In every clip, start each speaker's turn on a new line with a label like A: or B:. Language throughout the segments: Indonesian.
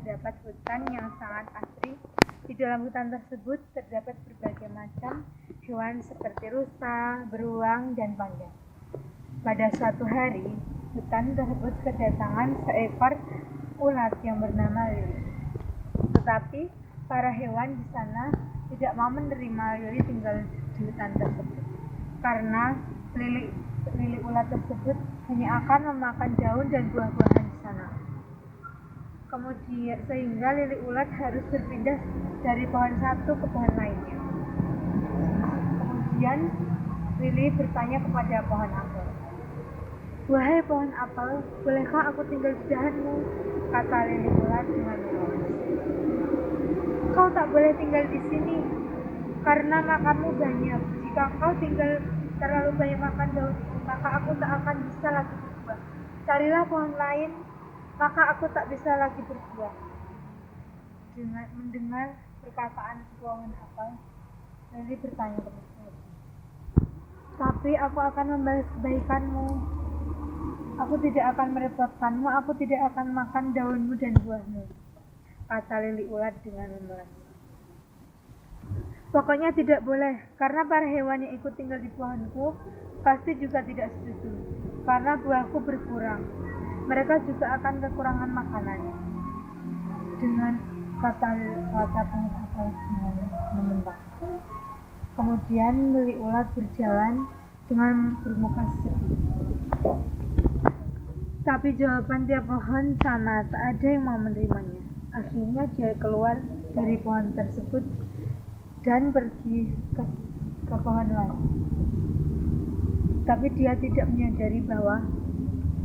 A: terdapat hutan yang sangat asri. Di dalam hutan tersebut terdapat berbagai macam hewan seperti rusa, beruang, dan panda. Pada suatu hari, hutan tersebut kedatangan seekor ulat yang bernama Lili. Tetapi para hewan di sana tidak mau menerima Lili tinggal di hutan tersebut, karena Lili ulat tersebut hanya akan memakan daun dan buah-buahan di sana. Kemudian sehingga Lili ulat harus berpindah dari pohon satu ke pohon lainnya. Kemudian Lili bertanya kepada pohon apel, "Wahai pohon apel, bolehkah aku tinggal di dahanmu?" kata Lili ulat dengan menawan. "Kau tak boleh tinggal di sini, karena makanmu banyak. Jika kau tinggal terlalu banyak makan daun itu, maka aku tak akan bisa lagi berbuah. Carilah pohon lain, maka aku tak bisa lagi berbuah." Dengan mendengar perkataan pohon apel, Lili bertanya kepada, "Tapi aku akan membalas kebaikanmu. Aku tidak akan merepotkanmu, aku tidak akan makan daunmu dan buahmu," kata Lili ulat dengan memelas. "Pokoknya tidak boleh, karena para hewan yang ikut tinggal di pohonku pasti juga tidak setuju, karena buahku berkurang. Mereka juga akan kekurangan makanan." Dengan kata pohon apel dengan membentak. Kemudian Lili ulat berjalan dengan bermuka sedih. Tapi jawaban tiap pohon sama, tak ada yang mau menerimanya. Akhirnya dia keluar dari pohon tersebut dan pergi ke pohon lain. Tapi dia tidak menyadari bahwa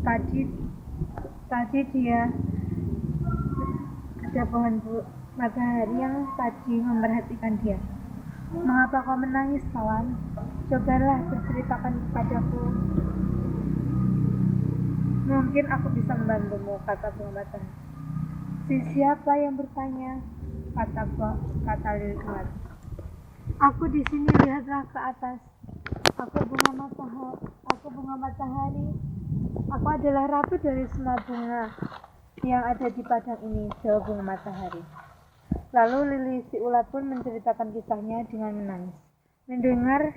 A: tadi dia ada pohon matahari yang tadi memperhatikan dia. "Mengapa kau menangis, kawan? Cobalah berceritakan kepadaku. Mungkin aku bisa membantumu," kata bunga matahari. "Siapa yang bertanya?" kata Lili ulat. "Aku di sini, lihatlah ke atas. Aku bunga matahari. Aku adalah ratu dari semua bunga yang ada di padang ini," jawab bunga matahari. Lalu Lili si ulat pun menceritakan kisahnya dengan menangis. Mendengar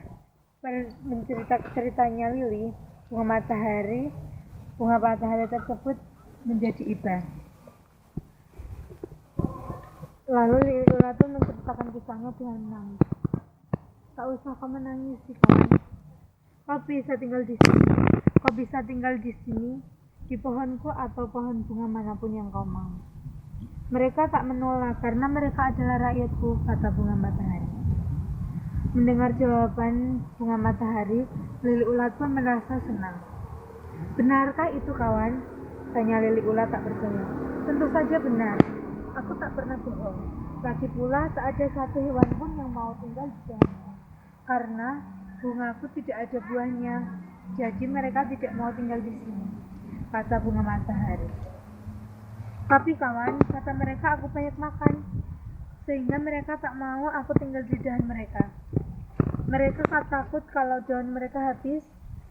A: ceritanya Lili, bunga matahari tersebut menjadi iba. Lalu Lili ulat pun menceritakan kisahnya dengan menangis. "Tak usah kau menangis, si kawan. Kau bisa tinggal di sini, di pohonku atau pohon bunga manapun yang kau mau. Mereka tak menolak karena mereka adalah rakyatku," kata bunga matahari. Mendengar jawaban bunga matahari, Lili ulat pun merasa senang. "Benarkah itu, kawan?" tanya Lili ulat tak percaya. "Tentu saja benar. Aku tak pernah bohong. Lagi pula tak ada satu hewan pun yang mau tinggal di dahanmu, karena bungaku tidak ada buahnya. Jadi mereka tidak mau tinggal di sini," kata bunga matahari. "Tapi kawan, kata mereka aku banyak makan, sehingga mereka tak mau aku tinggal di dahan mereka. Mereka takut kalau daun mereka habis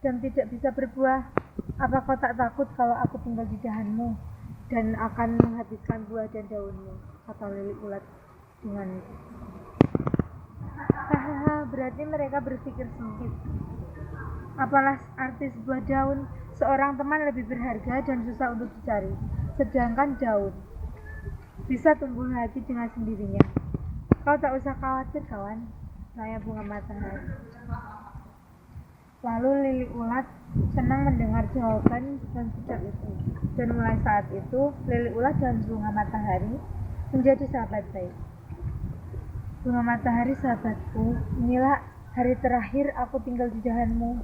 A: dan tidak bisa berbuah. Apa kau tak takut kalau aku tinggal di dahanmu dan akan menghabiskan buah dan daunmu?" kata Lili ulat dengan hahaha. Berarti mereka berpikir sempit. Apalah arti sebuah daun? Seorang teman lebih berharga dan susah untuk dicari, sedangkan daun bisa tumbuh lagi dengan sendirinya. "Kau tak usah khawatir, kawan," tanya bunga matahari. Lalu Lili ulat senang mendengar jawaban dan sikap itu, dan mulai saat itu Lili ulat dan bunga matahari menjadi sahabat baik. "Bunga matahari, sahabatku, inilah hari terakhir aku tinggal di dahanmu.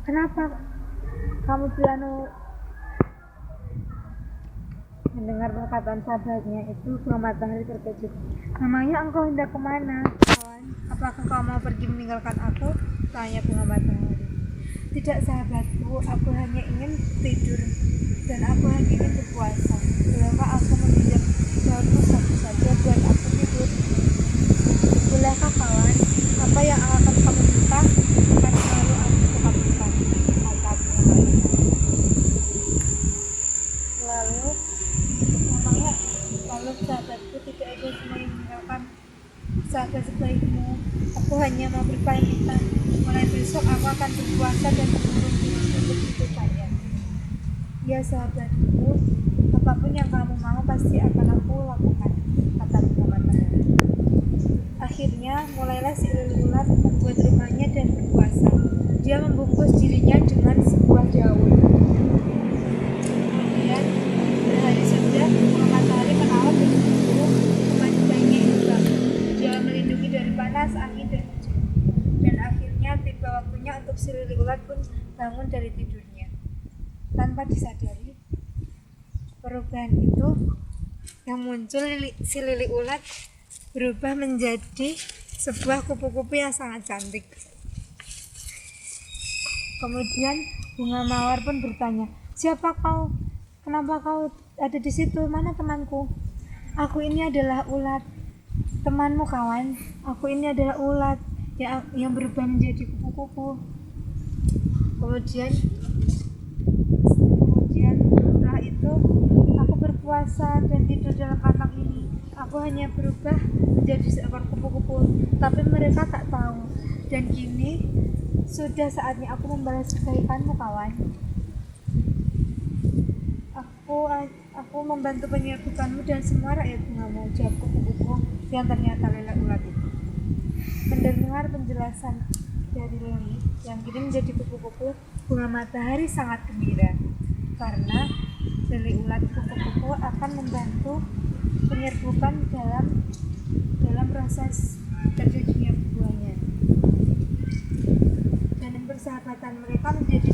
A: Kenapa kamu bilang?" Mendengar perkataan sahabatnya itu, bunga matahari terkejut. "Namanya engkau hendak kemana, kawan? Apakah kau mau pergi meninggalkan aku?" tanya bunga matahari. "Tidak, sahabatku, aku hanya ingin tidur dan aku hanya ingin berpuasa. Bolehkah aku meminjam daunmu satu saja buat aku tidur?" "Bolehkah, kawan? Apa yang akan kamu minta akan selalu aku kabulkan," kata bunga matahari. Lalu akan berpuasa dan mengurung diri untuk hidup kalian. Ya sahabatku, apapun yang kamu mau pasti akan aku lakukan, kata bunga matahari. Akhirnya mulailah si lili ular membuat rumahnya dan berpuasa. Dia membungkus dirinya dengan sebuah daun. Kemudian berhari sudah, bunga matahari menawar begitu kepanjangnya hitam. Dia melindungi dari panas, angin, dan hujan. Dan akhirnya tiba waktunya untuk si lili ular pun bangun dari tidurnya. Tanpa disadari, perubahan itu yang muncul si lili ular berubah menjadi sebuah kupu-kupu yang sangat cantik. Kemudian bunga mawar pun bertanya, "Siapa kau? Kenapa kau ada di situ? Mana temanku?" "Aku ini adalah ulat." "Temanmu kawan?" "Aku ini adalah ulat yang berubah menjadi kupu-kupu." Kemudian setelah itu aku berpuasa dan tidur dalam kandang ini. Aku hanya berubah menjadi seekor kupu-kupu, tapi mereka tak tahu. Dan kini sudah saatnya aku membalas kebaikanmu kawan. Aku membantu penyerbukanmu dan semua rakyat bungamu, jawab kupu-kupu yang ternyata lelak ulat itu. Mendengar penjelasan dari lili yang kini menjadi kupu-kupu, bunga matahari sangat gembira karena lili ulat kupu-kupu akan membantu penyerbukan dalam proses terjadinya buahnya. Dan persahabatan mereka menjadi